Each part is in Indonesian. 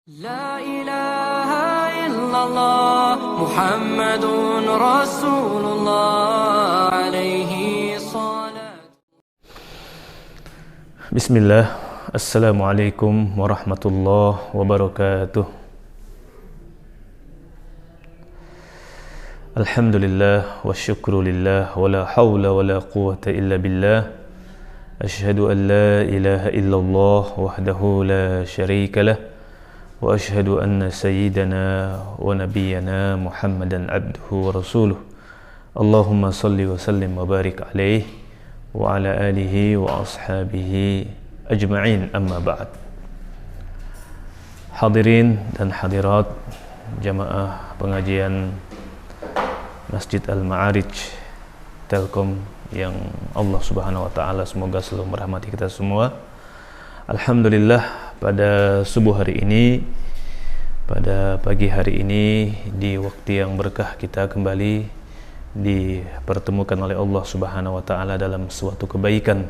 لا إله إلا الله محمد رسول الله عليه صلاة. بسم الله. السلام عليكم ورحمة الله وبركاته. الحمد لله والشكر لله ولا حول ولا قوة إلا بالله. أشهد أن لا إله إلا الله وحده لا شريك له وأشهد أن سيدنا ونبينا محمدا عبده ورسوله. اللهم صل وسلم وبارك عليه وعلى آله وأصحابه أجمعين. أما بعد. Hadirin dan hadirat jamaah pengajian Masjid Al-Ma'arij Telkom yang Allah Subhanahu wa taala semoga selalu merahmati kita semua. Alhamdulillah, pada subuh hari ini, pada pagi hari ini, di waktu yang berkah kita kembali dipertemukan oleh Allah Subhanahu wa taala dalam suatu kebaikan,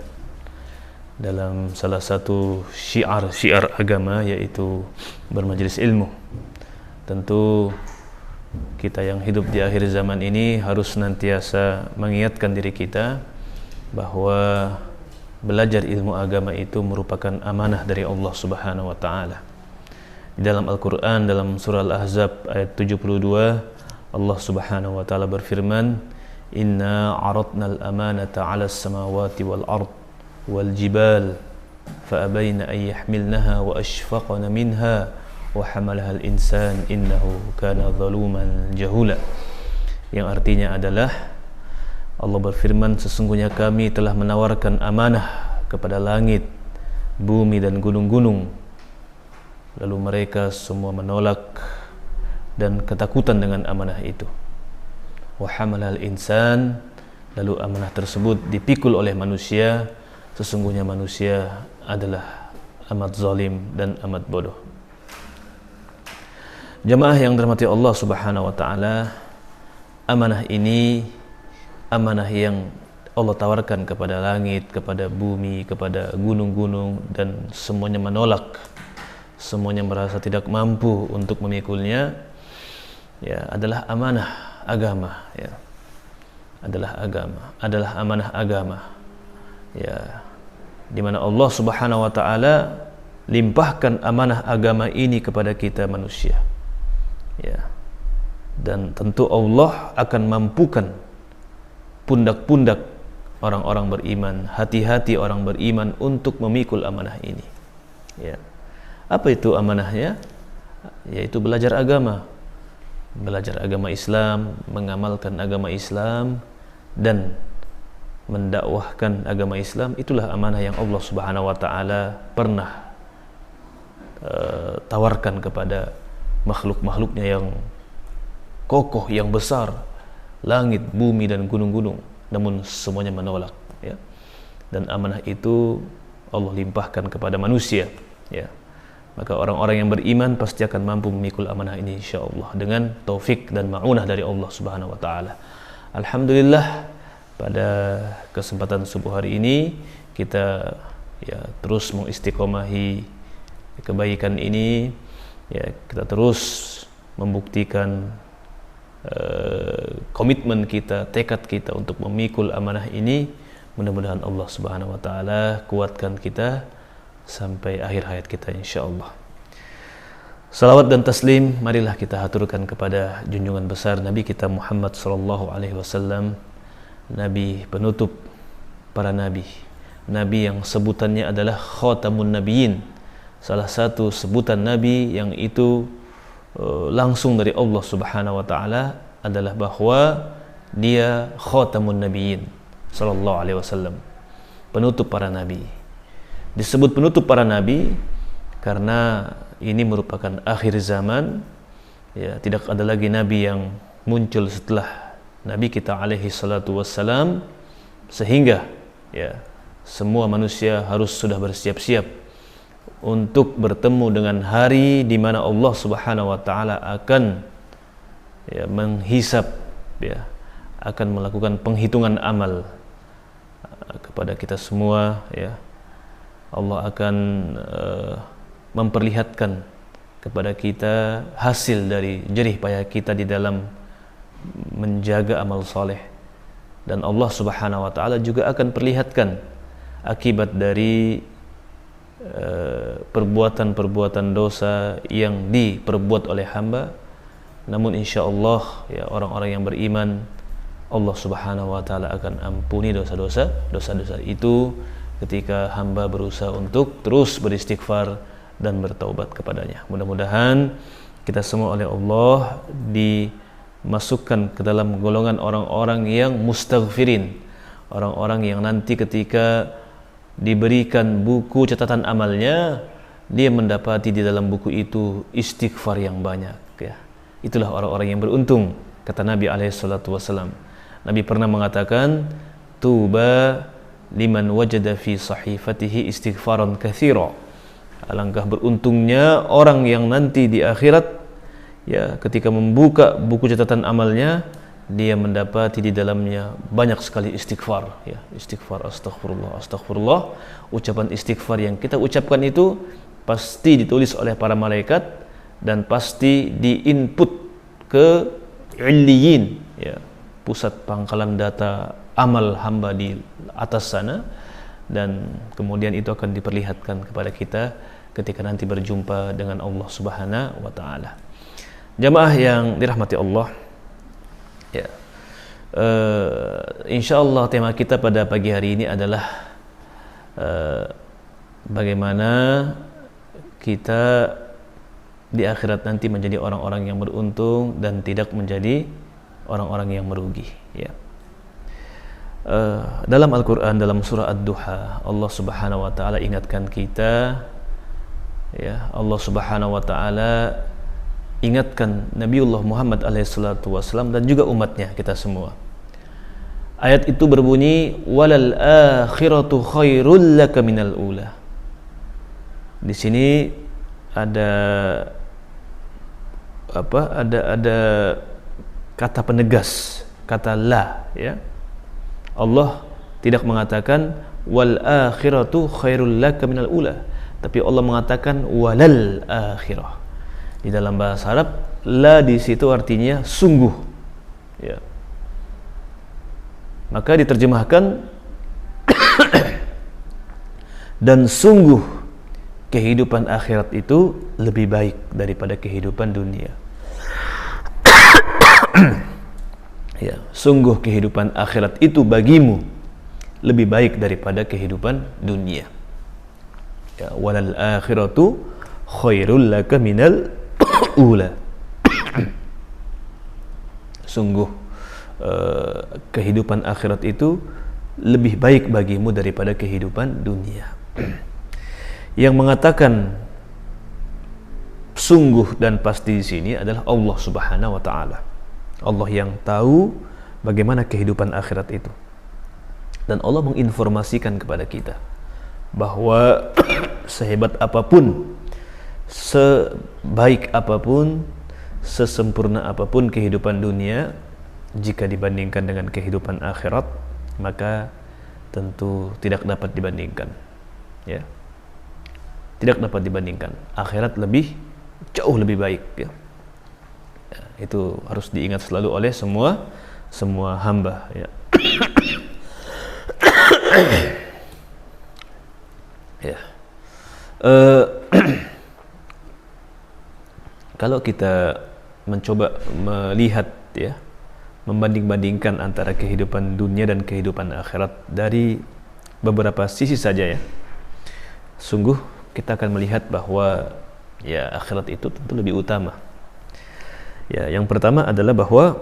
dalam salah satu syiar agama, yaitu bermajelis ilmu. Tentu kita yang hidup di akhir zaman ini harus senantiasa mengingatkan diri kita bahwa belajar ilmu agama itu merupakan amanah dari Allah Subhanahu wa taala. Di dalam Al-Qur'an, dalam surah Al-Ahzab ayat 72, Allah Subhanahu wa taala berfirman, "Inna 'aradna al-amanata 'ala as-samawati wal ard wal jibal fa abayna an yahmilnaha wa ashfaqna minha wa hamalaha al-insan innahu kana zaluman jahula." Yang artinya adalah Allah berfirman, sesungguhnya kami telah menawarkan amanah kepada langit, bumi dan gunung-gunung, lalu mereka semua menolak dan ketakutan dengan amanah itu. Wa hamalal insan, lalu amanah tersebut dipikul oleh manusia, sesungguhnya manusia adalah amat zalim dan amat bodoh. Jamaah yang dirahmati Allah Subhanahu wa taala, amanah ini amanah yang Allah tawarkan kepada langit, kepada bumi, kepada gunung-gunung, dan semuanya menolak, semuanya merasa tidak mampu untuk memikulnya, ya, adalah amanah agama, ya, adalah amanah agama, ya, di mana Allah Subhanahu wa taala limpahkan amanah agama ini kepada kita manusia, ya, dan tentu Allah akan mampukan pundak-pundak orang-orang beriman, hati-hati orang beriman untuk memikul amanah ini. Ya. Apa itu amanahnya? Yaitu belajar agama Islam, mengamalkan agama Islam, dan mendakwahkan agama Islam. Itulah amanah yang Allah Subhanahu wa taala pernah tawarkan kepada makhluk-makhluknya yang kokoh, yang besar, langit, bumi, dan gunung-gunung, namun semuanya menolak, ya. Dan amanah itu Allah limpahkan kepada manusia, ya. Maka orang-orang yang beriman pasti akan mampu memikul amanah ini insyaallah dengan taufik dan ma'unah dari Allah Subhanahu wa taala. Alhamdulillah, pada kesempatan subuh hari ini kita, ya, terus mengistiqomahi kebaikan ini, ya, kita terus membuktikan komitmen kita, tekad kita untuk memikul amanah ini. Mudah-mudahan Allah Subhanahu wa taala kuatkan kita sampai akhir hayat kita insyaallah. Salawat dan taslim marilah kita haturkan kepada junjungan besar Nabi kita Muhammad sallallahu alaihi wasallam, nabi penutup para nabi, nabi yang sebutannya adalah khatamun nabiyyin, salah satu sebutan nabi yang itu langsung dari Allah Subhanahu wa taala adalah bahwa dia khatamun nabiyyin sallallahu alaihi wasallam, penutup para nabi. Disebut penutup para nabi karena ini merupakan akhir zaman, ya, tidak ada lagi nabi yang muncul setelah nabi kita alaihi salatu wassalam, sehingga, ya, semua manusia harus sudah bersiap-siap untuk bertemu dengan hari di mana Allah Subhanahu wa taala akan, ya, menghisab, ya, akan melakukan penghitungan amal kepada kita semua, ya. Allah akan memperlihatkan kepada kita hasil dari jerih payah kita di dalam menjaga amal soleh. Dan Allah Subhanahu wa ta'ala juga akan perlihatkan akibat dari perbuatan-perbuatan dosa yang diperbuat oleh hamba. Namun insyaallah ya, orang-orang yang beriman, Allah Subhanahu wa ta'ala akan ampuni dosa-dosa itu ketika hamba berusaha untuk terus beristighfar dan bertaubat kepadanya. Mudah-mudahan kita semua oleh Allah dimasukkan ke dalam golongan orang-orang yang mustaghfirin, orang-orang yang nanti ketika diberikan buku catatan amalnya, dia mendapati di dalam buku itu istighfar yang banyak ya. Itulah orang-orang yang beruntung, kata Nabi SAW. Nabi pernah mengatakan, tuba liman wajada fi sahifatihi istighfaran katsira. Alangkah beruntungnya orang yang nanti di akhirat ya, ketika membuka buku catatan amalnya, dia mendapati di dalamnya banyak sekali istighfar ya. Istighfar, astaghfirullah, astaghfirullah. Ucapan istighfar yang kita ucapkan itu pasti ditulis oleh para malaikat dan pasti diinput ke illiyin ya, pusat pangkalan data amal hamba di atas sana, dan kemudian itu akan diperlihatkan kepada kita ketika nanti berjumpa dengan Allah Subhanahu wa ta'ala. Jamaah yang dirahmati Allah ya, insyaallah tema kita pada pagi hari ini adalah bagaimana kita di akhirat nanti menjadi orang-orang yang beruntung dan tidak menjadi orang-orang yang merugi ya. Dalam Al-Quran, dalam surah Ad-Duha, Allah Subhanahu wa ta'ala ingatkan kita ya. Allah Subhanahu wa ta'ala ingatkan Nabiullah Muhammad SAW dan juga umatnya, kita semua. Ayat itu berbunyi, walal akhiratu khairul laka minal ula. Di sini ada kata penegas, kata la ya. Allah tidak mengatakan wal akhiratu khairul laka minal ula, tapi Allah mengatakan walal akhirah. Di dalam bahasa Arab, la di situ artinya sungguh ya. Maka diterjemahkan dan sungguh kehidupan akhirat itu lebih baik daripada kehidupan dunia. Ya, sungguh kehidupan akhirat itu bagimu lebih baik daripada kehidupan dunia. Ya, walal akhiratu khairul laka minal ula. Sungguh kehidupan akhirat itu lebih baik bagimu daripada kehidupan dunia. Yang mengatakan sungguh dan pasti di sini adalah Allah Subhanahu wa ta'ala. Allah yang tahu bagaimana kehidupan akhirat itu. Dan Allah menginformasikan kepada kita bahwa sehebat apapun, sebaik apapun, sesempurna apapun kehidupan dunia, jika dibandingkan dengan kehidupan akhirat, maka tentu tidak dapat dibandingkan ya. Tidak dapat dibandingkan. Akhirat jauh lebih baik ya. Itu harus diingat selalu oleh semua hamba ya. Ya. Kalau kita mencoba melihat ya, membanding-bandingkan antara kehidupan dunia dan kehidupan akhirat dari beberapa sisi saja ya, sungguh kita akan melihat bahwa ya akhirat itu tentu lebih utama. Ya, yang pertama adalah bahwa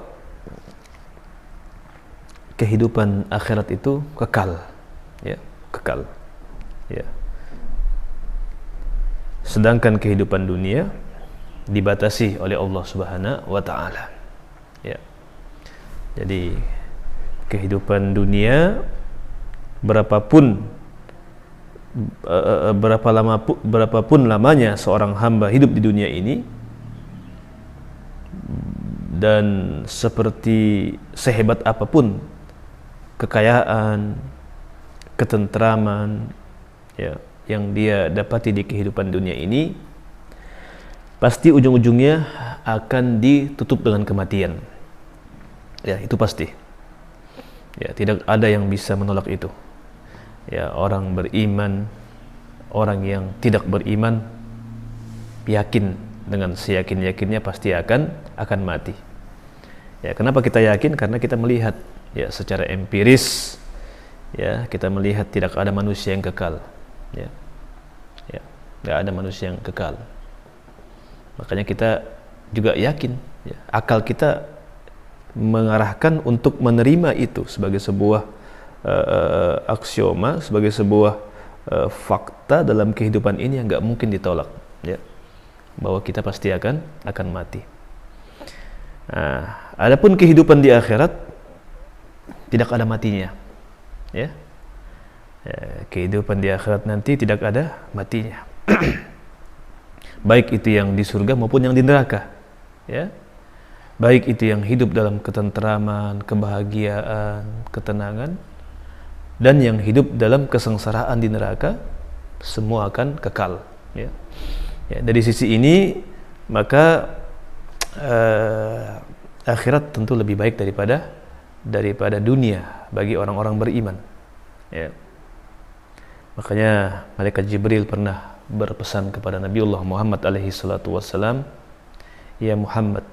kehidupan akhirat itu kekal, ya, kekal. Ya. Sedangkan kehidupan dunia dibatasi oleh Allah Subhanahu wa ta'ala. Ya. Jadi kehidupan dunia berapapun lamanya seorang hamba hidup di dunia ini, dan seperti sehebat apapun kekayaan, ketentraman ya, yang dia dapati di kehidupan dunia ini, pasti ujung-ujungnya akan ditutup dengan kematian. Ya, itu pasti. Ya, tidak ada yang bisa menolak itu. Ya, orang beriman, orang yang tidak beriman yakin dengan seyakin-yakinnya pasti akan mati. Ya, kenapa kita yakin? Karena kita melihat ya secara empiris, ya, kita melihat tidak ada manusia yang kekal. Ya. Ya, tidak ada manusia yang kekal. Makanya kita juga yakin, ya, akal kita mengarahkan untuk menerima itu sebagai sebuah aksioma, sebagai sebuah fakta dalam kehidupan ini yang nggak mungkin ditolak, ya, bahwa kita pasti akan mati. Nah, adapun kehidupan di akhirat tidak ada matinya, ya. Kehidupan di akhirat nanti tidak ada matinya. Baik itu yang di surga maupun yang di neraka, ya. Baik itu yang hidup dalam ketentraman, kebahagiaan, ketenangan, dan yang hidup dalam kesengsaraan di neraka, semua akan kekal, ya. Ya, dari sisi ini maka akhirat tentu lebih baik daripada dunia bagi orang-orang beriman, ya. Makanya malaikat Jibril pernah berpesan kepada Nabiullah Muhammad alaihi salatu wassalam, ya Muhammad,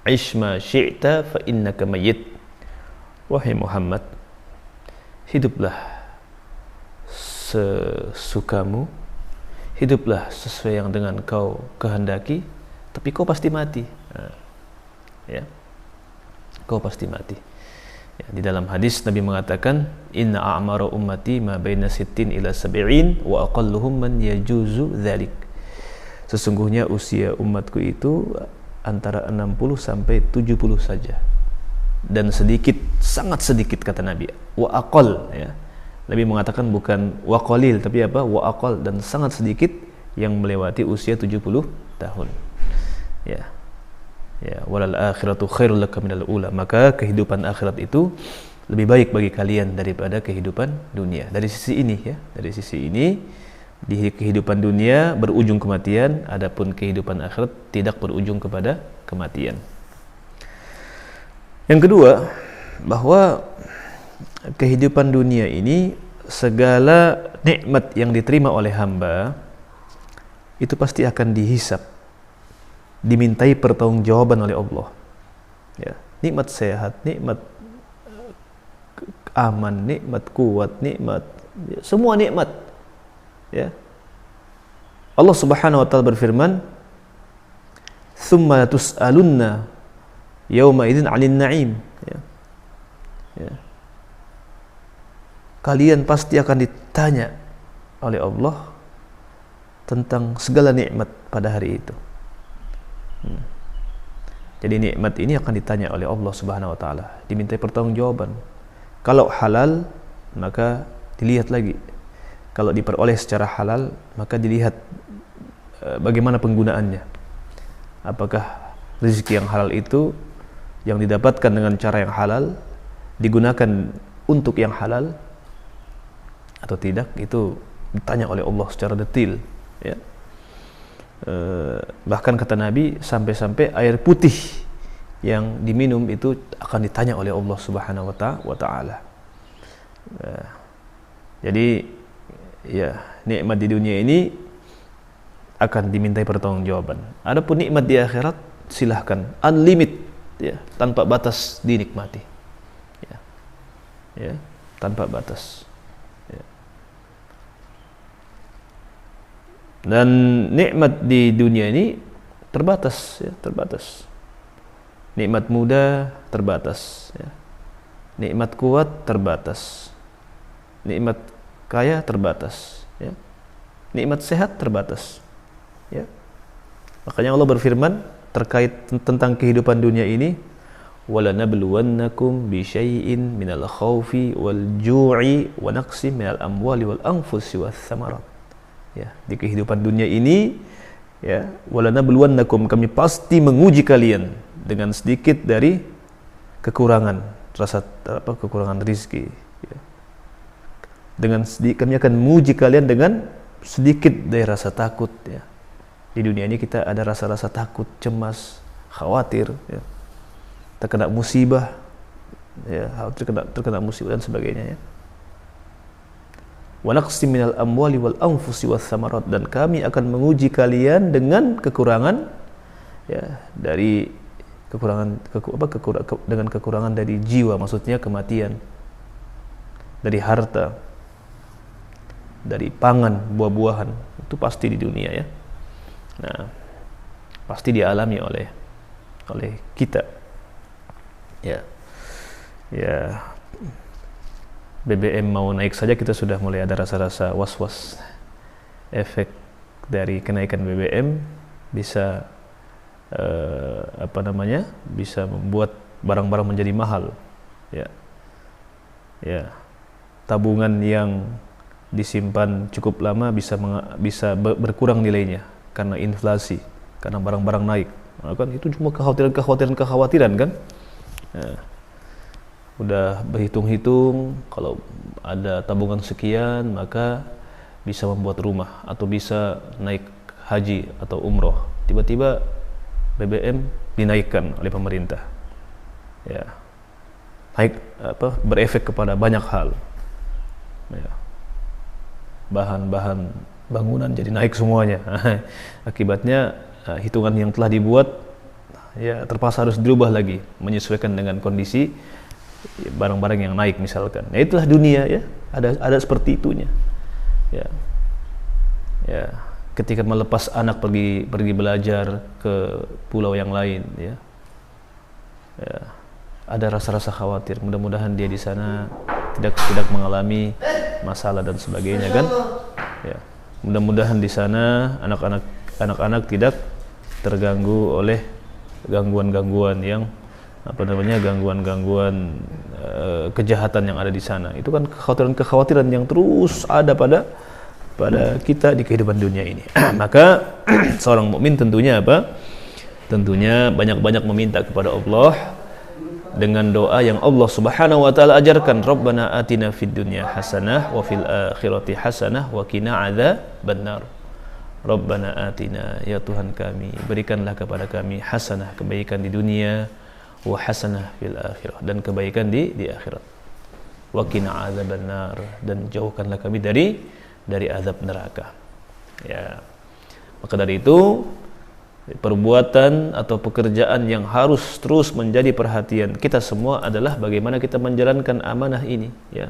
ish ma syi'ta fa innaka mayyit. Wahai Muhammad, hiduplah sesukamu, hiduplah sesuai yang dengan kau kehendaki, tapi kau pasti mati. Ya, kau pasti mati. Ya, di dalam hadis Nabi mengatakan, inna a'mara ummati ma baina 60 ila 70 wa aqalluhum man yajuzu dzalik. Sesungguhnya usia umatku itu antara 60 sampai 70 saja. Dan sedikit, sangat sedikit kata Nabi. Wa aqall, ya. Nabi mengatakan bukan wa qalil, tapi apa? Wa aqall, dan sangat sedikit yang melewati usia 70 tahun. Ya. Ya, walal akhiratu khairul laka minal ula. Maka kehidupan akhirat itu lebih baik bagi kalian daripada kehidupan dunia. Dari sisi ini, ya, dari sisi ini, di kehidupan dunia berujung kematian, adapun kehidupan akhirat tidak berujung kepada kematian. Yang kedua, bahwa kehidupan dunia ini segala nikmat yang diterima oleh hamba itu pasti akan dihisap, dimintai pertanggungjawaban oleh Allah. Ya, nikmat sehat, nikmat aman, nikmat kuat, nikmat, ya, semua nikmat. Ya. Allah Subhanahu wa taala berfirman, "Tsumma tus'alunna yauma idzin 'anil na'im." Ya. Ya. Kalian pasti akan ditanya oleh Allah tentang segala nikmat pada hari itu. Jadi nikmat ini akan ditanya oleh Allah Subhanahu wa taala, dimintai pertanggungjawaban. Kalau halal, maka dilihat lagi. Kalau diperoleh secara halal, maka dilihat bagaimana penggunaannya. Apakah rezeki yang halal itu yang didapatkan dengan cara yang halal digunakan untuk yang halal atau tidak, itu ditanya oleh Allah secara detail, ya. Bahkan kata Nabi, sampai-sampai air putih yang diminum itu akan ditanya oleh Allah Subhanahu wa taala. Jadi ya, nikmat di dunia ini akan dimintai pertanggungjawaban. Adapun nikmat di akhirat silahkan unlimited, ya, tanpa batas dinikmati. Ya. Ya, tanpa batas. Ya. Dan nikmat di dunia ini terbatas, ya, terbatas. Nikmat muda terbatas, ya. Nikmat kuat terbatas. Nikmat kaya terbatas, ya. Nikmat sehat terbatas, ya. Makanya Allah berfirman terkait tentang kehidupan dunia ini, wala nabluwannakum bi syai'in minal khaufi wal ju'i wa naqsim minal amwali wal anfusi wath thamarat. Ya, di kehidupan dunia ini, ya, wala nabluwannakum, kami pasti menguji kalian dengan sedikit dari kekurangan kekurangan rezeki, ya. Dengan sedikit, kami akan menguji kalian dengan sedikit dari rasa takut, ya. Di dunia ini kita ada rasa-rasa takut, cemas, khawatir, ya. Terkena musibah, ya, terkena musibah dan sebagainya, ya. Wa naqsim minal amwali wal anfusi wath thamarat, dan kami akan menguji kalian dengan kekurangan, ya, dari dengan kekurangan dari jiwa, maksudnya kematian, dari harta, dari pangan, buah-buahan, itu pasti di dunia, ya. Nah, pasti dialami oleh kita, ya. Ya, BBM mau naik saja kita sudah mulai ada rasa-rasa was-was. Efek dari kenaikan BBM bisa bisa membuat barang-barang menjadi mahal, ya. Ya, tabungan yang disimpan cukup lama bisa berkurang nilainya karena inflasi, karena barang-barang naik. Nah, kan itu cuma kekhawatiran kan. Nah, udah berhitung-hitung, kalau ada tabungan sekian maka bisa membuat rumah atau bisa naik haji atau umroh. Tiba-tiba BBM dinaikkan oleh pemerintah, ya, naik berefek kepada banyak hal, ya. Bahan-bahan bangunan jadi naik semuanya. Akibatnya hitungan yang telah dibuat, ya, terpaksa harus dirubah lagi menyesuaikan dengan kondisi barang-barang yang naik misalkan. Ya, itulah dunia, ya. Ada seperti itunya. Ya. Ya, ketika melepas anak pergi belajar ke pulau yang lain, ya. Ya, ada rasa-rasa khawatir. Mudah-mudahan dia di sana tidak mengalami masalah dan sebagainya, kan? Ya. Mudah-mudahan di sana anak-anak tidak terganggu oleh gangguan-gangguan yang gangguan-gangguan kejahatan yang ada di sana. Itu kan kekhawatiran yang terus ada pada kita di kehidupan dunia ini. Maka seorang mukmin tentunya Tentunya banyak-banyak meminta kepada Allah dengan doa yang Allah Subhanahu wa taala ajarkan, Rabbana atina fid dunya hasanah wa fil akhirati hasanah wa qina adzabannar. Rabbana atina, ya Tuhan kami, berikanlah kepada kami hasanah, kebaikan di dunia, wa hasanah fil akhirah, dan kebaikan di akhirat. Wa qina adzabannar, dan jauhkanlah kami dari azab neraka. Ya. Maka dari itu perbuatan atau pekerjaan yang harus terus menjadi perhatian kita semua adalah bagaimana kita menjalankan amanah ini, ya.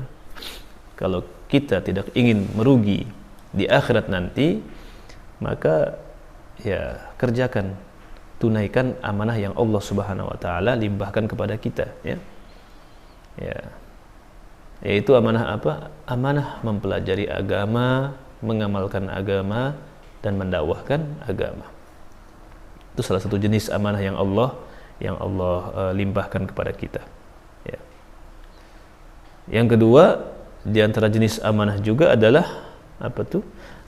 Kalau kita tidak ingin merugi di akhirat nanti, maka ya kerjakan, tunaikan amanah yang Allah Subhanahu wa taala limpahkan kepada kita, ya. Ya. Yaitu amanah apa? Amanah mempelajari agama, mengamalkan agama, dan mendakwahkan agama. Itu salah satu jenis amanah yang Allah limpahkan kepada kita, ya. Yang kedua, di antara jenis amanah juga adalah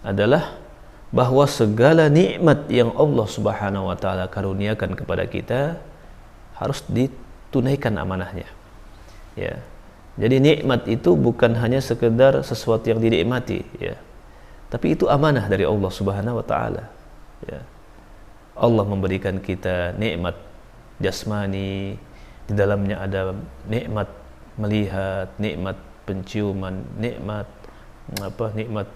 adalah bahwa segala nikmat yang Allah Subhanahu wa taala karuniakan kepada kita harus ditunaikan amanahnya, ya. Jadi nikmat itu bukan hanya sekedar sesuatu yang dinikmati, ya. Tapi itu amanah dari Allah Subhanahu wa taala, ya. Allah memberikan kita nikmat jasmani, di dalamnya ada nikmat melihat, nikmat penciuman, nikmat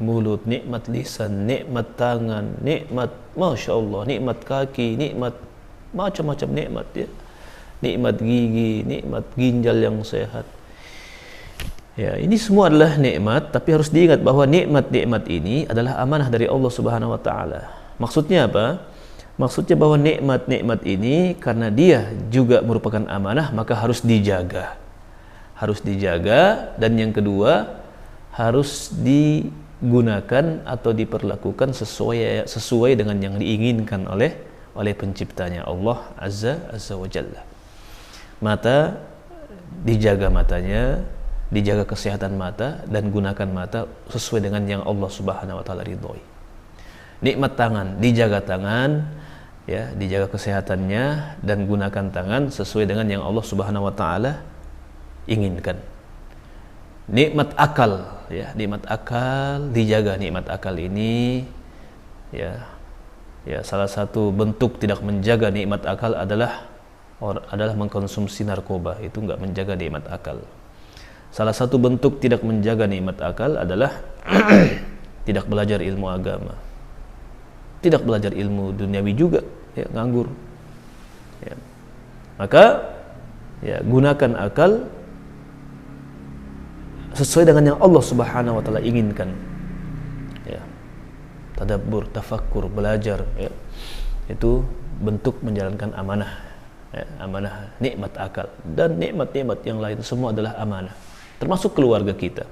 mulut, nikmat lisan, nikmat tangan, nikmat Masya Allah, nikmat kaki, nikmat macam-macam nikmat, ya. Nikmat gigi, nikmat ginjal yang sehat. Ya, ini semua adalah nikmat, tapi harus diingat bahwa nikmat-nikmat ini adalah amanah dari Allah Subhanahu wa taala. Maksudnya apa? Maksudnya bahwa nikmat-nikmat ini karena dia juga merupakan amanah, maka harus dijaga. Harus dijaga, dan yang kedua harus digunakan atau diperlakukan sesuai dengan yang diinginkan oleh penciptanya, Allah Azza wa Jalla. Mata, dijaga matanya, dijaga kesehatan mata, dan gunakan mata sesuai dengan yang Allah Subhanahu wa taala ridhoi. Nikmat tangan, dijaga tangan, ya, dijaga kesehatannya, dan gunakan tangan sesuai dengan yang Allah Subhanahu wa taala inginkan. Nikmat akal, ya, nikmat akal, dijaga nikmat akal ini, ya, Ya, salah satu bentuk tidak menjaga nikmat akal adalah mengkonsumsi narkoba. Itu enggak menjaga nikmat akal. Salah satu bentuk tidak menjaga nikmat akal adalah tidak belajar ilmu agama, tidak belajar ilmu duniawi juga, ya, nganggur. Ya. Maka ya, gunakan akal sesuai dengan yang Allah Subhanahu wa taala inginkan. Ya. Tadabbur, tafakkur, belajar, ya. Itu bentuk menjalankan amanah. Ya, amanah nikmat akal dan nikmat-nikmat yang lain semua adalah amanah. Termasuk keluarga kita.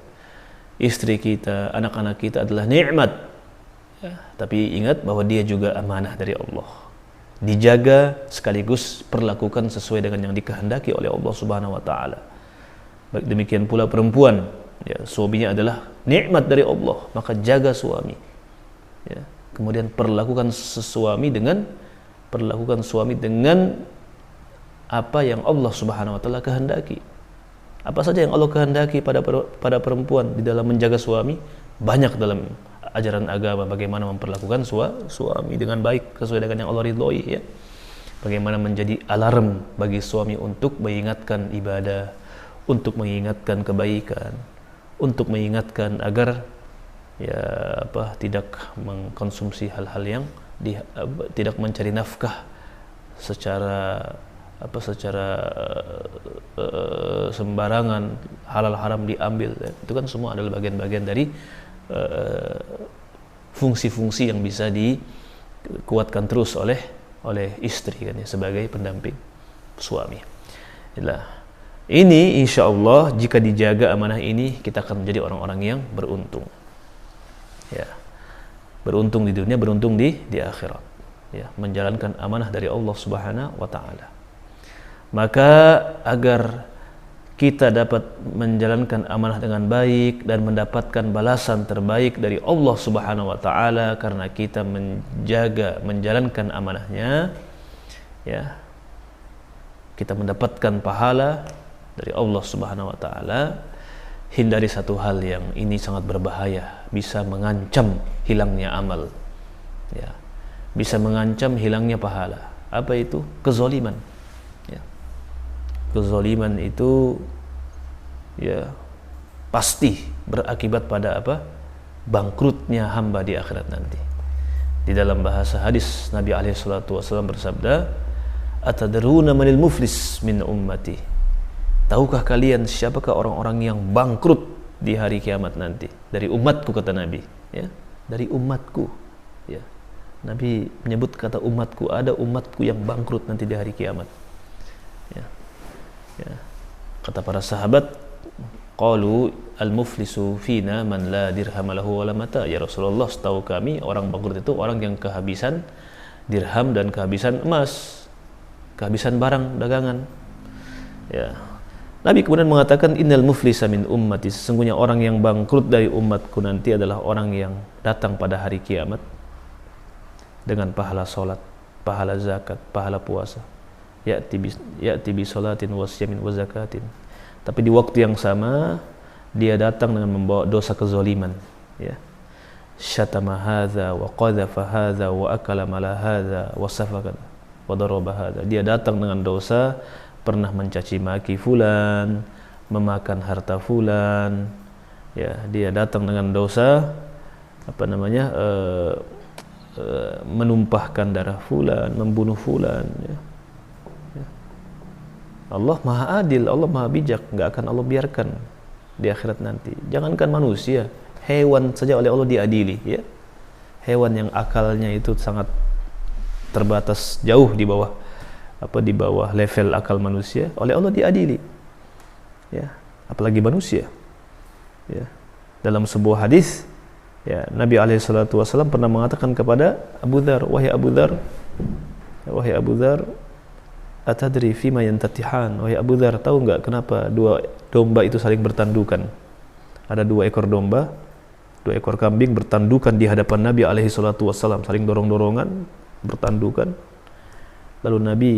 Istri kita, anak-anak kita adalah nikmat. Ya, tapi ingat bahwa dia juga amanah dari Allah. Dijaga sekaligus perlakukan sesuai dengan yang dikehendaki oleh Allah Subhanahu wa taala. Baik demikian pula perempuan, ya, suaminya adalah nikmat dari Allah, maka jaga suami. Ya, kemudian perlakukan suami dengan apa yang Allah Subhanahu wa taala kehendaki. Apa saja yang Allah kehendaki pada perempuan di dalam menjaga suami, banyak dalam ajaran agama bagaimana memperlakukan suami dengan baik sesuai dengan yang Allah ridhoi, ya. Bagaimana menjadi alarm bagi suami untuk mengingatkan ibadah, untuk mengingatkan kebaikan, untuk mengingatkan agar tidak mengkonsumsi hal-hal yang tidak mencari nafkah secara sembarangan, halal haram diambil. Itu kan semua adalah bagian-bagian dari fungsi-fungsi yang bisa dikuatkan terus oleh istri, kan, ya, sebagai pendamping suami. Ini insya Allah jika dijaga amanah ini, kita akan menjadi orang-orang yang beruntung. Ya, beruntung di dunia, beruntung di akhirat. Ya, menjalankan amanah dari Allah Subhanahu wa taala. Maka agar kita dapat menjalankan amanah dengan baik dan mendapatkan balasan terbaik dari Allah Subhanahu wa taala karena kita menjalankan amanahnya, ya, kita mendapatkan pahala dari Allah Subhanahu wa taala. Hindari satu hal yang ini sangat berbahaya, bisa mengancam hilangnya amal, ya, bisa mengancam hilangnya pahala. Apa itu? Kezaliman. Ya. Kezaliman itu, ya, pasti berakibat pada apa? Bangkrutnya hamba di akhirat nanti. Di dalam bahasa hadis Nabi alaihi salatu wasallam bersabda, "Atadruna manil muflis min ummati?" Tahukah kalian siapakah orang-orang yang bangkrut di hari kiamat nanti? Dari umatku, kata Nabi, ya, dari umatku, ya. Nabi menyebut kata umatku, ada umatku yang bangkrut nanti di hari kiamat. Ya. Ya. Kata para sahabat, qalu al-muflisu fina man la dirham lahu wala mata. Ya Rasulullah, setahu kami orang bangkrut itu orang yang kehabisan dirham dan kehabisan emas, kehabisan barang dagangan. Ya. Nabi kemudian mengatakan, innal muflisa min ummati, sesungguhnya orang yang bangkrut dari umatku nanti adalah orang yang datang pada hari kiamat dengan pahala salat, pahala zakat, pahala puasa, ya'ti bi salatin wa siyamin wa zakatin. Tapi di waktu yang sama dia datang dengan membawa dosa kezaliman, ya. Syatama hadza wa qadhafa hadza wa akala mala hadza wa safaka wa daraba hadza. Dia datang dengan dosa pernah mencaci maki fulan, memakan harta fulan, ya. Dia datang dengan dosa menumpahkan darah fulan, membunuh fulan, ya. Ya. Allah Maha Adil, Allah Maha Bijak, nggak akan Allah biarkan di akhirat nanti. Jangankan manusia, hewan saja oleh Allah diadili, ya. Hewan yang akalnya itu sangat terbatas, jauh di bawah level akal manusia, oleh Allah diadili, ya, apalagi manusia, ya. Dalam sebuah hadis, ya, Nabi alaihi salatu wasallam pernah mengatakan kepada Abu Dzar, wahai Abu Dzar, atadri fima yantatihan, wahai Abu Dzar, tahu enggak kenapa dua domba itu saling bertandukan? Ada dua ekor domba, dua ekor kambing bertandukan di hadapan Nabi alaihi salatu wasallam, saling dorong-dorongan, bertandukan. Lalu Nabi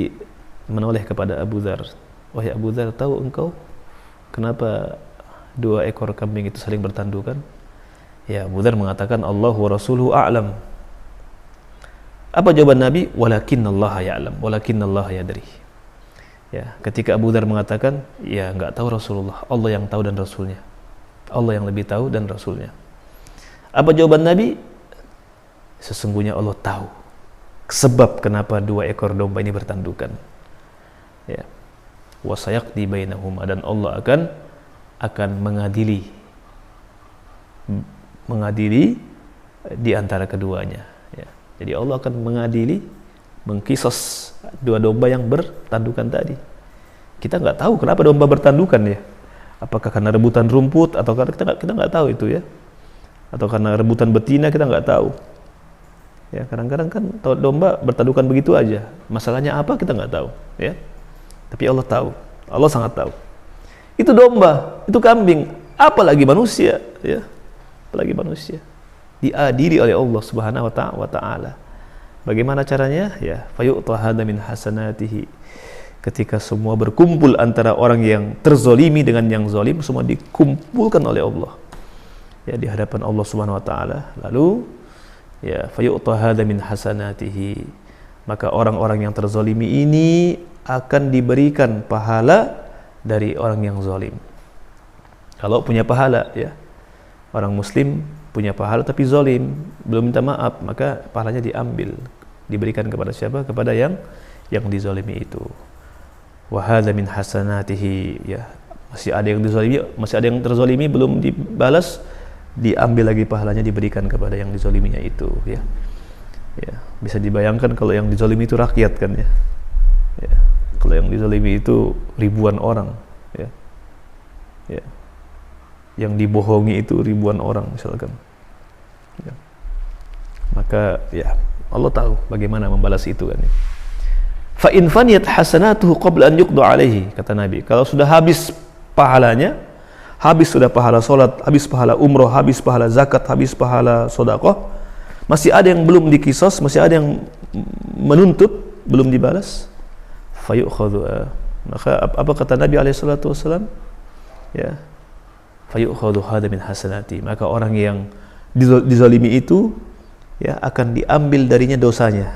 menoleh kepada Abu Dzar, wahai Abu Dzar, tahu engkau kenapa dua ekor kambing itu saling bertandukan? Ya, Abu Dzar mengatakan, Allah wa rasuluhu a'lam. Apa jawaban Nabi? Walakinnallaha ya'lam, walakinnallaha yadri. Ya, ketika Abu Dzar mengatakan, ya enggak tahu Rasulullah, Allah yang tahu dan Rasulnya. Allah yang lebih tahu dan Rasulnya. Apa jawaban Nabi? Sesungguhnya Allah tahu sebab kenapa 2 ekor domba ini bertandukan. Ya. Wa sayaqdi bainahuma, dan Allah akan mengadili di antara keduanya. Ya. Jadi Allah akan mengadili, mengkisos 2 domba yang bertandukan tadi. Kita nggak tahu kenapa domba bertandukan ya. Apakah karena rebutan rumput atau karena kita nggak tahu itu ya. Atau karena rebutan betina, kita nggak tahu. Ya, kadang-kadang kan domba bertandukan begitu aja. Masalahnya apa kita nggak tahu, ya. Tapi Allah tahu. Allah sangat tahu. Itu domba, itu kambing, apalagi manusia, ya. Apalagi manusia. Diadili oleh Allah Subhanahu wa taala. Bagaimana caranya? Ya, fayu'ta hadza min hasanatihi. Ketika semua berkumpul antara orang yang terzolimi dengan yang zalim, semua dikumpulkan oleh Allah. Ya, di hadapan Allah Subhanahu wa taala. Lalu ya, fayu'ta hadza min hasanatihi, maka orang-orang yang terzalimi ini akan diberikan pahala dari orang yang zalim. Kalau punya pahala ya, orang muslim punya pahala tapi zalim, belum minta maaf, maka pahalanya diambil, diberikan kepada siapa? Kepada yang dizalimi itu. Wa hadza min hasanatihi, ya, masih ada yang dizalimi, masih ada yang terzalimi belum dibalas, diambil lagi pahalanya, diberikan kepada yang dizaliminya itu, ya. Ya, bisa dibayangkan kalau yang dizalimi itu rakyat kan ya. Ya, kalau yang dizalimi itu ribuan orang, ya. Ya. Yang dibohongi itu ribuan orang misalkan. Ya. Maka ya, Allah tahu bagaimana membalas itu kan ya. Fa in faniyat hasanatuhu qabla an yuqda alaihi, kata Nabi, kalau sudah habis pahalanya, habis sudah pahala salat, habis pahala umroh, habis pahala zakat, habis pahala sedekah, masih ada yang belum dikisos, masih ada yang menuntut belum dibalas, fayu'khadhu, maka apa kata Nabi alaihi salatu wasallam? Ya, fayu'khadhu hadza min hasanati, maka orang yang dizalimi itu ya akan diambil darinya dosanya,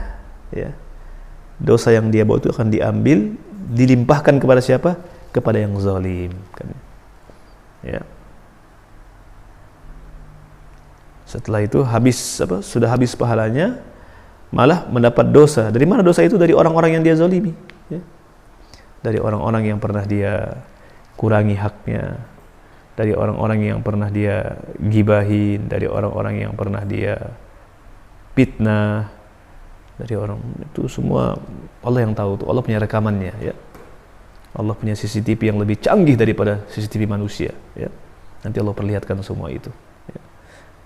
ya. Dosa yang dia bawa itu akan diambil, dilimpahkan kepada siapa? Kepada yang zalim kan. Ya. Setelah itu sudah habis pahalanya, malah mendapat dosa. Dari mana dosa itu? Dari orang-orang yang dia zalimi, ya. Dari orang-orang yang pernah dia kurangi haknya, dari orang-orang yang pernah dia gibahin, dari orang-orang yang pernah dia fitnah, dari orang itu semua Allah yang tahu tuh. Allah punya rekamannya, ya. Allah punya CCTV yang lebih canggih daripada CCTV manusia, ya. Nanti Allah perlihatkan semua itu, ya.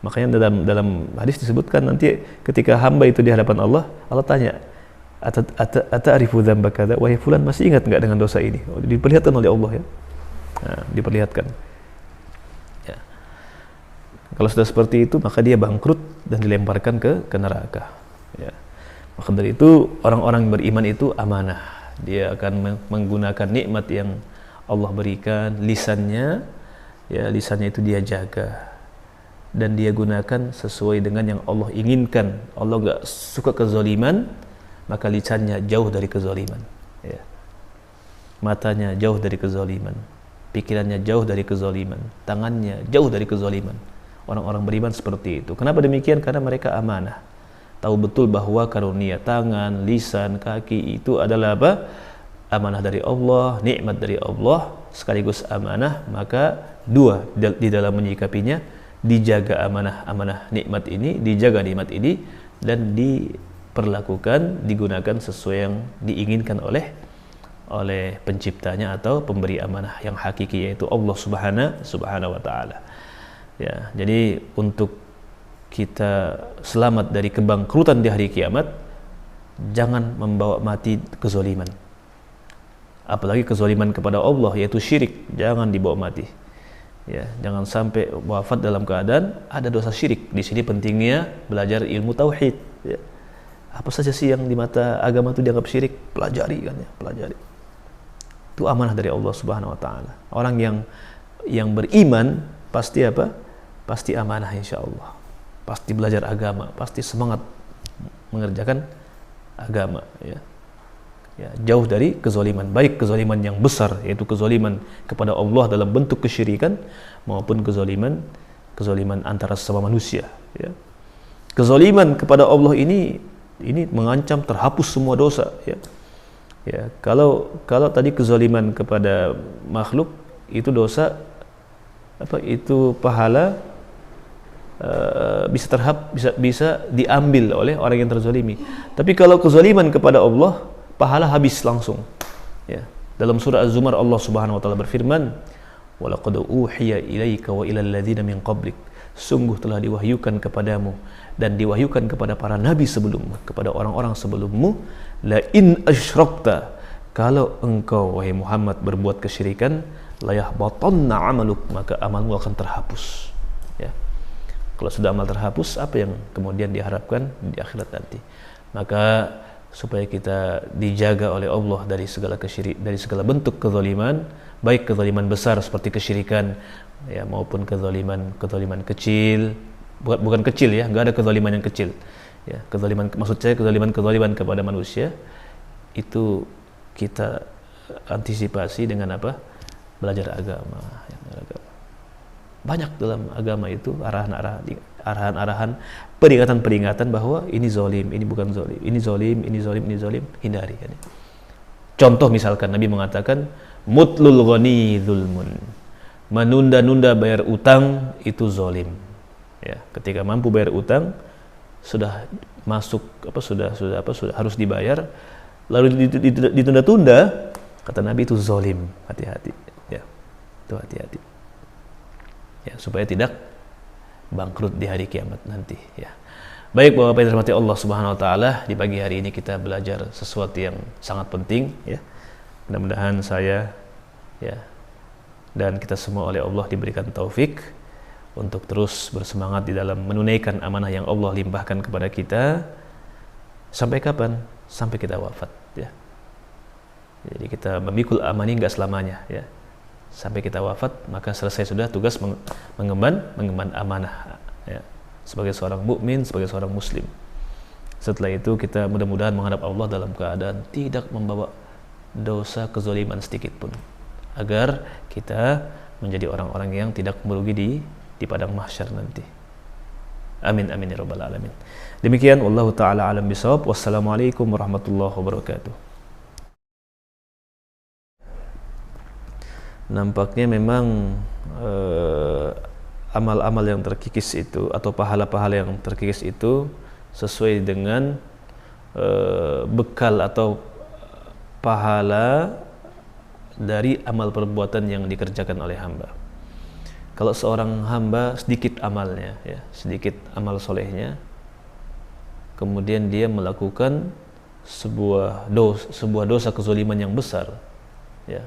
Makanya dalam hadis disebutkan nanti ketika hamba itu di hadapan Allah, Allah tanya, ata'rifu dzamba kadza, wahai fulan, masih ingat enggak dengan dosa ini? Diperlihatkan oleh Allah, ya. Nah, diperlihatkan. Ya. Kalau sudah seperti itu, maka dia bangkrut dan dilemparkan ke neraka, ya. Maka dari itu orang-orang beriman itu amanah. Dia akan menggunakan nikmat yang Allah berikan, lisannya, ya, lisannya itu dia jaga dan dia gunakan sesuai dengan yang Allah inginkan. Allah enggak suka kezaliman, maka lisannya jauh dari kezaliman, ya. Matanya jauh dari kezaliman, pikirannya jauh dari kezaliman, tangannya jauh dari kezaliman. Orang-orang beriman seperti itu. Kenapa demikian? Karena mereka amanah. Tahu betul bahwa karunia tangan, lisan, kaki itu adalah apa? Amanah dari Allah, nikmat dari Allah, sekaligus amanah. Maka dua di dalam menyikapinya, dijaga amanah nikmat ini, dijaga nikmat ini, dan diperlakukan, digunakan sesuai yang diinginkan oleh penciptanya atau pemberi amanah yang hakiki, yaitu Allah Subhanahu wa taala. Ya, jadi untuk kita selamat dari kebangkrutan di hari kiamat, jangan membawa mati kezaliman. Apalagi kezaliman kepada Allah, yaitu syirik, jangan dibawa mati. Ya, jangan sampai wafat dalam keadaan ada dosa syirik. Di sini pentingnya belajar ilmu tauhid, ya. Apa saja sih yang di mata agama itu dianggap syirik, pelajari kan ya, pelajari. Itu amanah dari Allah Subhanahu wa taala. Orang yang beriman pasti apa? Pasti amanah insyaallah. Pasti belajar agama, pasti semangat mengerjakan agama, ya. Ya, jauh dari kezaliman, baik kezaliman yang besar yaitu kezaliman kepada Allah dalam bentuk kesyirikan maupun kezaliman antara sesama manusia, ya. Kezaliman kepada Allah ini mengancam terhapus semua dosa, ya. Ya, kalau tadi kezaliman kepada makhluk itu dosa, itu pahala bisa diambil oleh orang yang terzalimi. Tapi kalau kezaliman kepada Allah, pahala habis langsung. Ya. Dalam surah Az-Zumar Allah Subhanahu wa taala berfirman, "Wa laqad uhiya ilaika wa ilal ladzina min qablik." Sungguh telah diwahyukan kepadamu dan diwahyukan kepada para nabi sebelummu, kepada orang-orang sebelummu, la in asyrakta, kalau engkau wahai Muhammad berbuat kesyirikan, la yahbatanna amaluk, maka amalmu akan terhapus. Ya. Kalau sudah amal terhapus, apa yang kemudian diharapkan di akhirat nanti? Maka supaya kita dijaga oleh Allah dari segala bentuk kezaliman, baik kezaliman besar seperti kesyirikan, ya, maupun kezaliman kecil, bukan kecil, ya, nggak ada kezaliman yang kecil, ya. Maksud saya kezaliman kepada manusia itu kita antisipasi dengan apa? Belajar agama, ya, banyak dalam agama itu arahan-arahan, peringatan-peringatan bahwa ini zalim, ini bukan zalim, ini zalim, hindari, kan. Contoh misalkan Nabi mengatakan mutlul ghani zulmun, menunda-nunda bayar utang itu zalim, ya. Ketika mampu bayar utang, sudah masuk sudah harus dibayar, lalu ditunda-tunda, kata Nabi itu zalim. Hati-hati, ya. Itu hati-hati, ya, supaya tidak bangkrut di hari kiamat nanti, ya. Baik, Bapak-bapak yang dirahmati Allah Subhanahu wa taala, di pagi hari ini kita belajar sesuatu yang sangat penting, ya. Mudah-mudahan saya, ya, dan kita semua oleh Allah diberikan taufik untuk terus bersemangat di dalam menunaikan amanah yang Allah limpahkan kepada kita. Sampai kapan? Sampai kita wafat, ya. Jadi kita memikul amanah enggak selamanya, ya. Sampai kita wafat, maka selesai sudah tugas mengemban amanah, ya, sebagai seorang mukmin, sebagai seorang muslim. Setelah itu kita mudah-mudahan menghadap Allah dalam keadaan tidak membawa dosa kezaliman sedikit pun, agar kita menjadi orang-orang yang tidak merugi di padang mahsyar nanti. Amin amin ya rabbal alamin. Demikian, wallahu taala alam bisawab. Wassalamualaikum warahmatullahi wabarakatuh. Nampaknya memang amal-amal yang terkikis itu atau pahala-pahala yang terkikis itu sesuai dengan bekal atau pahala dari amal perbuatan yang dikerjakan oleh hamba. Kalau seorang hamba sedikit amalnya, ya, sedikit amal solehnya, kemudian dia melakukan sebuah dosa kezaliman yang besar, ya,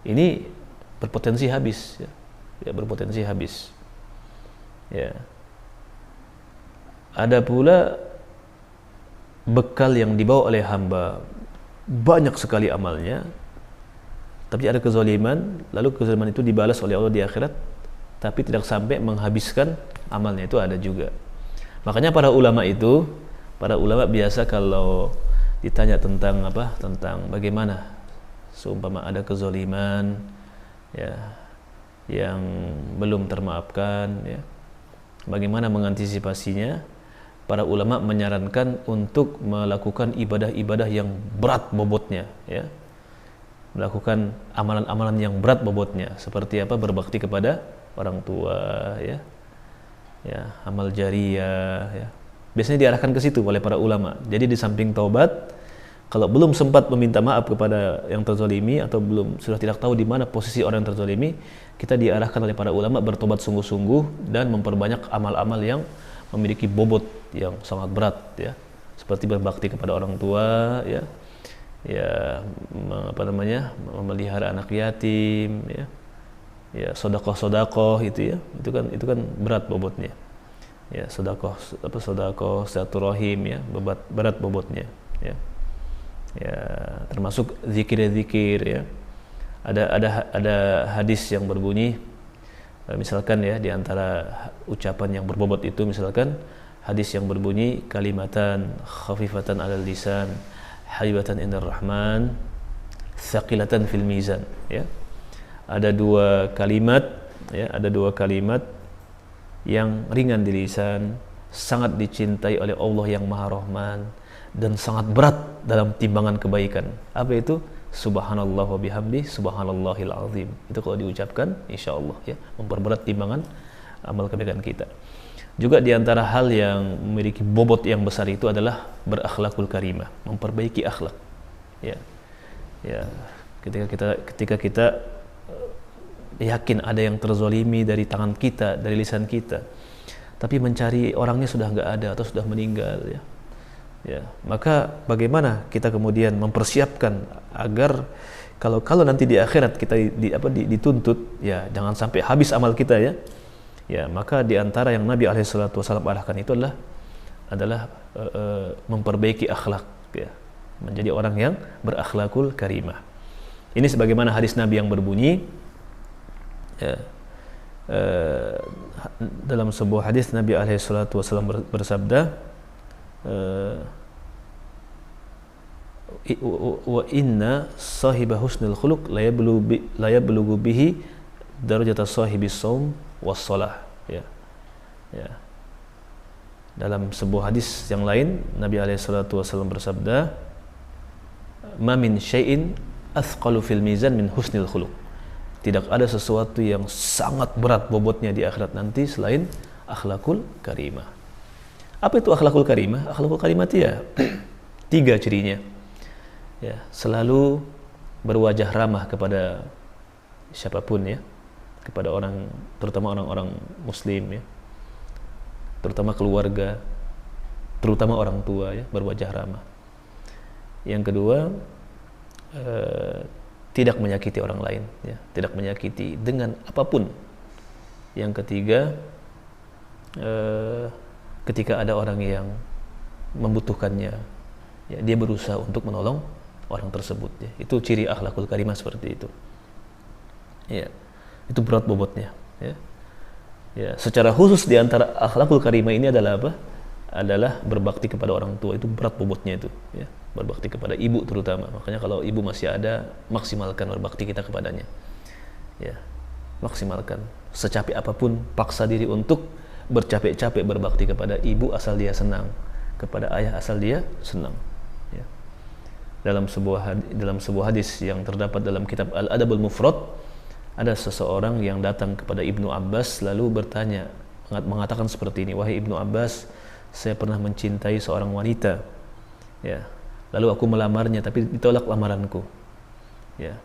ini berpotensi habis, ya, berpotensi habis, ya. Ada pula bekal yang dibawa oleh hamba, banyak sekali amalnya, tapi ada kezaliman, lalu kezaliman itu dibalas oleh Allah di akhirat, tapi tidak sampai menghabiskan amalnya, itu ada juga. Makanya para ulama biasa kalau ditanya tentang bagaimana seumpama ada kezaliman, ya, yang belum termaafkan, ya, bagaimana mengantisipasinya? Para ulama menyarankan untuk melakukan ibadah-ibadah yang berat bobotnya, ya, melakukan amalan-amalan yang berat bobotnya, seperti apa? Berbakti kepada orang tua, ya, ya, amal jariyah, ya. Biasanya diarahkan ke situ oleh para ulama. Jadi di samping taubat, kalau belum sempat meminta maaf kepada yang terzalimi atau sudah tidak tahu di mana posisi orang yang terzalimi, kita diarahkan oleh para ulama bertobat sungguh-sungguh dan memperbanyak amal-amal yang memiliki bobot yang sangat berat, ya, seperti berbakti kepada orang tua, ya, ya, memelihara anak yatim, ya, ya, sedekah itu, ya, itu kan berat bobotnya, ya, sedekah silaturahim, ya, berat bobotnya, ya. Ya, termasuk zikir-zikir, ya. Ada hadis yang berbunyi, misalkan, ya, di antara ucapan yang berbobot itu misalkan hadis yang berbunyi kalimatan khafifatan 'alal lisan, habibatan indar rahman, thaqilatan fil mizan, ya. Ada dua kalimat, ya, ada dua kalimat yang ringan di lisan, sangat dicintai oleh Allah yang Maha Rahman, dan sangat berat dalam timbangan kebaikan. Apa itu? Subhanallah wa bihamdi, subhanallahil azim. Itu kalau diucapkan, insyaallah, ya, memperberat timbangan amal kebaikan kita. Juga di antara hal yang memiliki bobot yang besar itu adalah berakhlakul karimah, memperbaiki akhlak. Ya. Ya, ketika kita yakin ada yang terzolimi dari tangan kita, dari lisan kita, tapi mencari orangnya sudah nggak ada atau sudah meninggal, ya. Ya, maka bagaimana kita kemudian mempersiapkan agar kalau nanti di akhirat kita dituntut, ya, jangan sampai habis amal kita, ya. Ya, maka di antara yang Nabi SAW arahkan itu adalah memperbaiki akhlak, ya, menjadi orang yang berakhlakul karimah. Ini sebagaimana hadis Nabi yang berbunyi, ya, dalam sebuah hadis Nabi SAW bersabda, wa inna sahiba husnul khuluq la yablughu bihi darajata sahibis shaum was shalah, ya. Ya. Dalam sebuah hadis yang lain Nabi SAW bersabda, ma min syai'in athqalu fil mizan min husnil khuluq. Tidak ada sesuatu yang sangat berat bobotnya di akhirat nanti selain akhlakul karimah. Apa itu akhlakul karimah? Akhlakul karimah itu, ya, 3 cirinya. Ya, selalu berwajah ramah kepada siapapun, ya, kepada orang, terutama orang-orang muslim, ya, terutama keluarga, terutama orang tua, ya, berwajah ramah. Yang kedua, tidak menyakiti orang lain, ya, tidak menyakiti dengan apapun. Yang ketiga, ketika ada orang yang membutuhkannya, ya, dia berusaha untuk menolong orang tersebut, ya. Itu ciri akhlakul karimah seperti itu. Ya, itu berat bobotnya, ya. Ya, secara khusus di antara akhlakul karimah ini adalah apa? Adalah berbakti kepada orang tua. Itu berat bobotnya itu, ya. Berbakti kepada ibu terutama. Makanya kalau ibu masih ada, maksimalkan berbakti kita kepadanya, ya, maksimalkan. Secapek apapun, paksa diri untuk bercapek-capek berbakti kepada ibu asal dia senang, kepada ayah asal dia senang, ya. Dalam sebuah hadis yang terdapat dalam kitab Al-Adabul Mufrad, ada seseorang yang datang kepada Ibnu Abbas lalu bertanya, mengatakan seperti ini, wahai Ibnu Abbas, saya pernah mencintai seorang wanita, ya, lalu aku melamarnya tapi ditolak lamaranku, ya.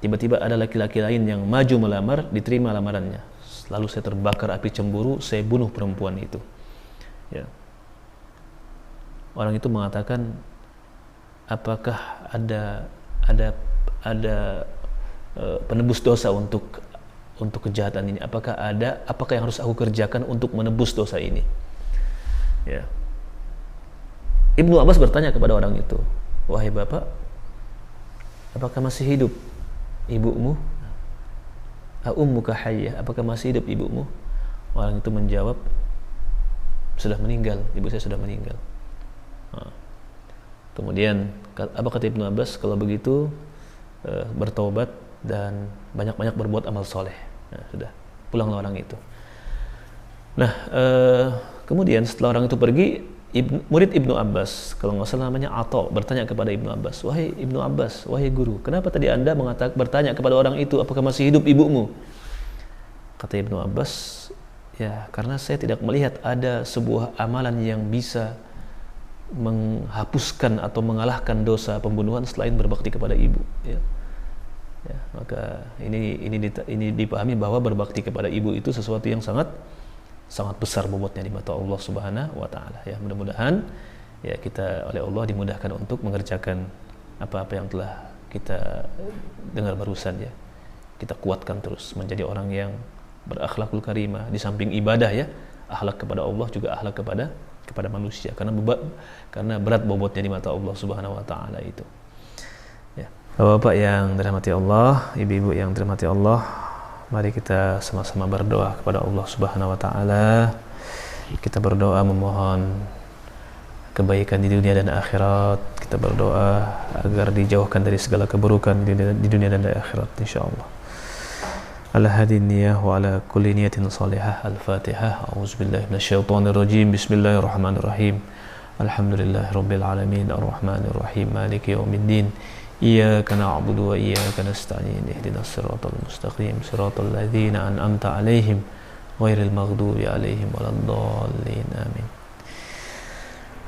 Tiba-tiba ada laki-laki lain yang maju melamar, diterima lamarannya. Lalu saya terbakar api cemburu, saya bunuh perempuan itu, ya. Orang itu mengatakan, apakah ada penebus dosa untuk kejahatan ini? Apakah yang harus aku kerjakan untuk menebus dosa ini? Ya. Ibnu Abbas bertanya kepada orang itu, wahai bapak, apakah masih hidup ibumu? Ummuka hayyah, apakah masih hidup ibumu? Orang itu menjawab, sudah meninggal, ibu saya sudah meninggal. Kemudian apa kata Ibnu Abbas? Kalau begitu bertaubat dan banyak-banyak berbuat amal soleh. Nah, sudah, pulanglah orang itu. Nah, kemudian setelah orang itu pergi, murid Ibnu Abbas, kalau nggak salah namanya Atha, bertanya kepada Ibnu Abbas, wahai Ibnu Abbas, wahai guru, kenapa tadi Anda bertanya kepada orang itu, apakah masih hidup ibumu? Kata Ibnu Abbas, ya, karena saya tidak melihat ada sebuah amalan yang bisa menghapuskan atau mengalahkan dosa pembunuhan selain berbakti kepada ibu, ya. Ya, maka ini dipahami bahwa berbakti kepada ibu itu sesuatu yang sangat besar bobotnya di mata Allah Subhanahu wa taala, ya. Mudah-mudahan, ya, kita oleh Allah dimudahkan untuk mengerjakan apa-apa yang telah kita dengar barusan, ya. Kita kuatkan terus menjadi orang yang berakhlakul karimah, di samping ibadah, ya, akhlak kepada Allah juga akhlak kepada manusia, karena berat bobotnya di mata Allah Subhanahu wa taala itu. Ya. Bapak-bapak yang dirahmati Allah, ibu-ibu yang dirahmati Allah, mari kita sama-sama berdoa kepada Allah Subhanahu wa taala kita berdoa memohon kebaikan di dunia dan akhirat. Kita berdoa agar dijauhkan dari segala keburukan di dunia dan di akhirat insyaallah. Ala hadhihi niyyah wa ala kulli niyatin salihah. Al-Fatihah. A'udzubillahi minasyaitonir rajim. Bismillahirrahmanirrahim. Alhamdulillahirabbil alamin arrahmanir rahim maliki yaumiddin. Iyyaka na'budu wa iyyaka nasta'in. Ihdinas siratal mustaqim siratal ladzina an'amta 'alaihim ghairil maghdubi 'alaihim waladdallin. Amin.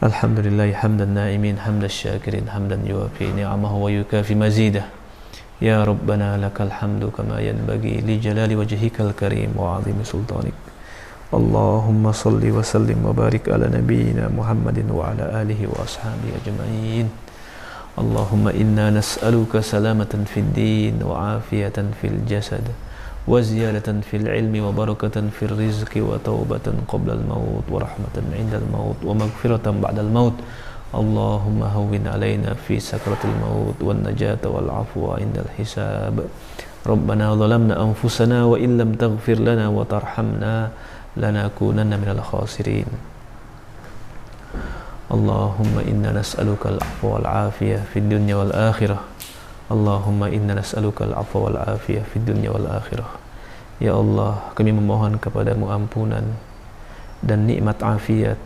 Alhamdulillah hamdan na'imin hamdan syakirin hamdan yuwafi ni'amahu wa yukafi mazidah. Ya Rabbana lakal hamdu kama yanbaghi li jalali wajhikal karim wa 'azimi sultanik. Allahumma salli wa sallim wa barik ala nabiyyina Muhammadin wa ala alihi wa ashabihi ajma'in. Allahumma inna nas'aluka salamatan fid din wa afiyatan fil jasad wa ziyadatan fil ilmi wa barakatan fil rizqi wa taubatan qabla al maut wa rahmatan 'inda al maut wa maghfiratan ba'da al maut. Allahumma hawwin 'alaina fi sakratil maut wan najata wal 'afwa 'inda al hisab. Rabbana zalamna anfusana wa illam taghfir lana wa tarhamna lanakunanna minal khasirin. Allahumma inna nas'aluka al-'afwa wal 'afiyah fid dunya wal akhirah. Allahumma inna nas'aluka al-'afwa wal 'afiyah fid dunya wal akhirah. Ya Allah, kami memohon kepadamu ampunan dan nikmat afiat.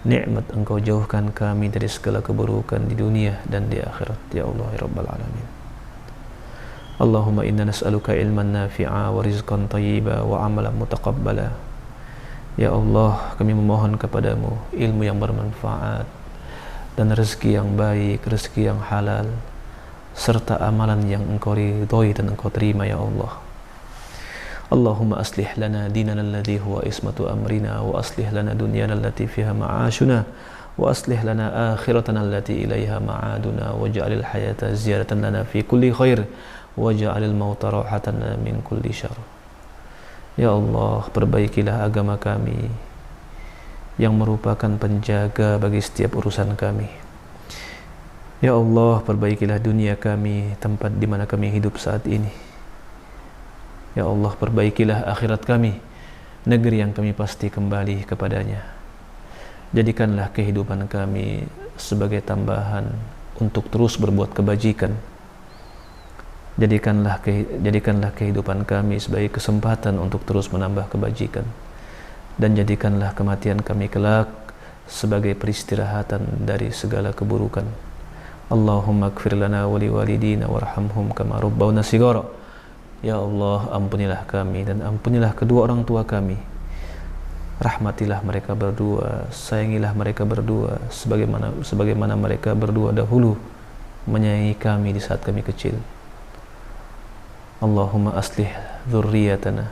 Nikmat Engkau jauhkan kami dari segala keburukan di dunia dan di akhirat. Ya Allah, ya Rabbal alamin. Allahumma inna nas'aluka ilman nafi'a wa rizqan thayyiba wa 'amalan mutaqabbala. Ya Allah, kami memohon kepadamu ilmu yang bermanfaat dan rezeki yang baik, rezeki yang halal, serta amalan yang Engkau ridhoi dan Engkau terima ya Allah. Allahumma aslih lana dinana alladhi huwa ismatu amrina wa aslih lana dunyana allati fiha ma'ashuna wa aslih lana akhiratana allati ilaiha ma'aduna waj'alil hayata ziyaratan lana fi kulli khair waj'alil mauta rahatan lana min kulli syarr. Ya Allah, perbaikilah agama kami yang merupakan penjaga bagi setiap urusan kami. Ya Allah, perbaikilah dunia kami, tempat di mana kami hidup saat ini. Ya Allah, perbaikilah akhirat kami, negeri yang kami pasti kembali kepadanya. Jadikanlah kehidupan kami sebagai tambahan untuk terus berbuat kebajikan. Jadikanlah kehidupan kami sebagai kesempatan untuk terus menambah kebajikan, dan jadikanlah kematian kami kelak sebagai peristirahatan dari segala keburukan. Allahumma ighfir lana wa liwalidina warhamhum kama rabbawna shighara. Ya Allah, ampunilah kami dan ampunilah kedua orang tua kami. Rahmatilah mereka berdua, sayangilah mereka berdua sebagaimana mereka berdua dahulu menyayangi kami di saat kami kecil. Allahumma aslih dzurriyyatana.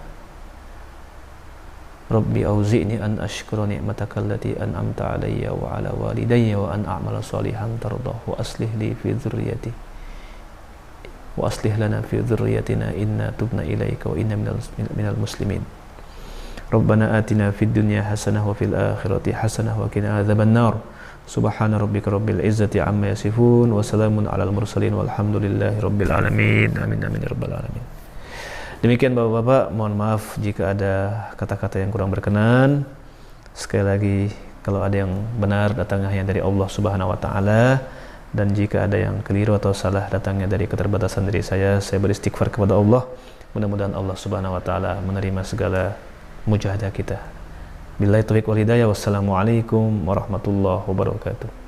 Rabbi auzi'ni an ashkura ni'mataka allati an'amta 'alayya wa 'ala walidayya wa an a'mala shalihan tardahu wa aslih li fi dzurriyyati wa aslih lana fi dzurriyyatina inna tubna ilaika wa inna minal muslimin. Rabbana atina fid dunya hasanah wa fil akhirati hasanah wa qina adzaban nar. Subhana rabbika rabbil izzati amma yasifun wa salamun alal mursalin walhamdulillahi rabbil alamin. Amin amin ya rabbal alamin. Demikian Bapak-bapak, mohon maaf jika ada kata-kata yang kurang berkenan. Sekali lagi, kalau ada yang benar datangnya hanya dari Allah Subhanahu wa taala, dan jika ada yang keliru atau salah datangnya dari keterbatasan diri saya beristighfar kepada Allah. Mudah-mudahan Allah Subhanahu wa taala menerima segala mujahadah kita. Billahi taufiq wal hidayah. Wassalamualaikum warahmatullahi wabarakatuh.